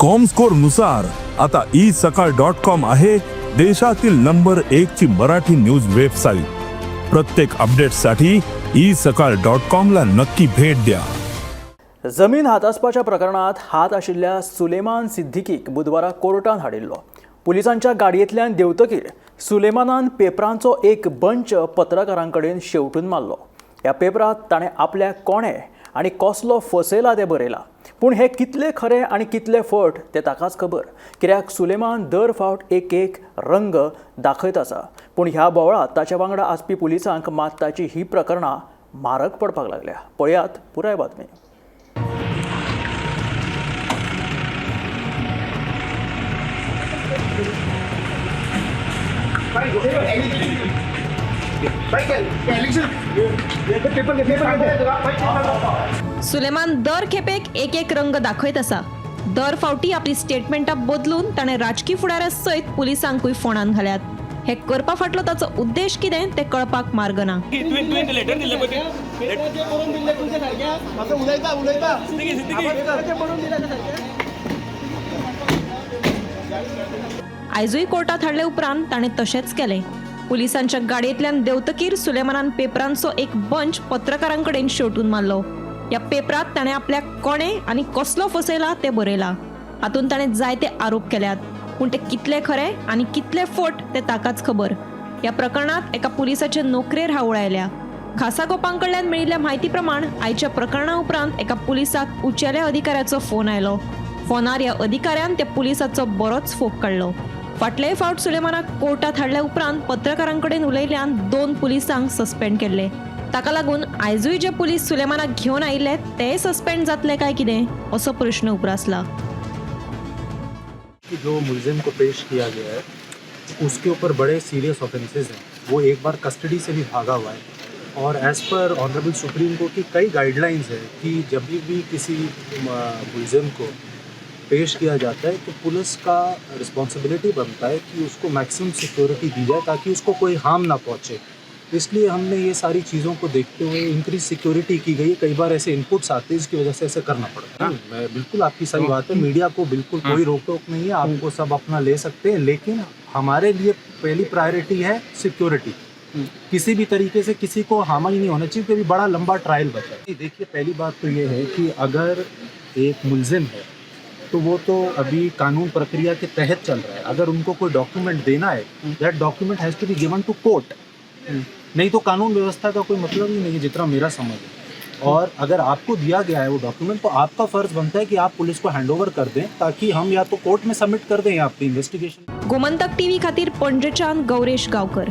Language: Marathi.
कॉमस्कोर नुसार आता isakal.com आहे देशातील नंबर 1 ची मराठी न्यूज वेबसाईट। प्रत्येक अपडेटसाठी isakal.com ला नक्की भेट द्या। जमीन हातासपाच्या प्रकरणात हात आशिल्ल्या सुलेमान सिद्दीकीक बुधवारा कोर्टान हाडिल्लो। पुलिसांच्या गाडयेंतल्यान देंवतकीर सुलेमानान पेपरांचो एक बंच पत्रकारांकडेन शेवटून मारलो। ह्या पेपरांत ताणें आपल्याक कोणे आनी कसलो फसयला तें बरयलां, पूण हे कितले खरे आनी कितले फट ते ताकाच खबर, कित्याक सुलेमान दर फावट एक रंग दाखयत आसा। पूण ह्या बोवळात ताच्या वांगडा आसपी पुलिसांक मात ताची ही प्रकरणां म्हारग पडपाक लागल्या। पळयात पुराय बातमी। सुलेमान दर खेपेक एक रंग दाखयत आसा। दर फावटी आपली स्टेटमेंटां बदलून ताणें राजकीय फुडाऱ्या सयत पुलिसांकूय फोंडान घाल्यात। हे करपा फाटलो ताचो उद्देश कितें तें कळपाक मार्ग ना। आयजूय कोर्टात हाडले उपरांत ताणें तशेंच केलें। पुलिसांच्या गाडयेंतल्यान देंवतकीर सुलेमानान पेपरांचो एक बंच पत्रकारांकडेन शेवटून मारलो। ह्या पेपरांत ताणें आपल्याक कोणे आनी कसलो फसयला तें बरयलां। हातूंत ताणें जायते आरोप केल्यात, पूण ते कितले खरे आनी कितले फट तें ताकाच खबर। ह्या प्रकरणात एका पुलिसाचे नोकरेर हावळ आयल्या। खासा गोपांकडल्यान मेळिल्ल्या म्हायती प्रमाण आयच्या प्रकरणा उपरांत एका पुलिसाक उंचेल्या अधिकाऱ्याचो फोन आयलो। फोनार ह्या अधिकाऱ्यान त्या पुलिसाचो बरोच फोग काडलो। फाटलेय फावट सुलेमानाक कोर्टात हाडल्या उपरांत पत्रकारांकडेन उलयल्ल्यान 2 पुलिसांक सस्पेंड केल्ले। ताका लागून आयजूय जे पुलीस सुलेमानाक घेवन आयिल्ले ते सस्पेंड जातले काय कितें असो प्रश्न उप्रासला। जो मुलजिम को पेश किया गया है उसके ऊपर बड़े सीरियस ऑफेंसेस हैं। वो एक बार कस्टडी से भी भागा हुआ है और as per honourable supreme court की कई गाइडलाइंस है कि जब भी किसी मुलजिम को पेश किया जाता है तो पुलिस का रिस्पॉन्सिबिलिटी बनता है कि उसको मैक्सिमम सिक्योरिटी दी जाए ताकि उसको कोई हार्म ना पहुँचे। इसलिए हमने ये सारी चीज़ों को देखते हुए इंक्रीज सिक्योरिटी की गई है। कई बार ऐसे इनपुट्स आते हैं इसकी वजह से ऐसे करना पड़ता है। मैं बिल्कुल आपकी सही बात है, मीडिया को बिल्कुल कोई रोक टोक नहीं है, आपको सब अपना ले सकते हैं, लेकिन हमारे लिए पहली प्रायोरिटी है सिक्योरिटी। किसी भी तरीके से किसी को हार्म ही नहीं होना चाहिए, क्योंकि बड़ा लंबा ट्रायल बचा है। देखिए, पहली बात तो ये है कि अगर एक मुलजिम है तो वो तो अभी कानून प्रक्रिया के तहत चल रहा है। अगर उनको कोई डॉक्यूमेंट देना है, that document has to be given to court, नहीं तो कानून व्यवस्था का कोई मतलब ही नहीं है, जितना मेरा समझ है। और अगर आपको दिया गया है वो डॉक्यूमेंट तो आपका फर्ज बनता है कि आप पुलिस को हैंडओवर कर दें, ताकि हम या तो कोर्ट में सबमिट कर दें या आपकी इन्वेस्टिगेशन। गोमंतक टीव्ही खातीर पणजेच्यान गौरेश गांवकर।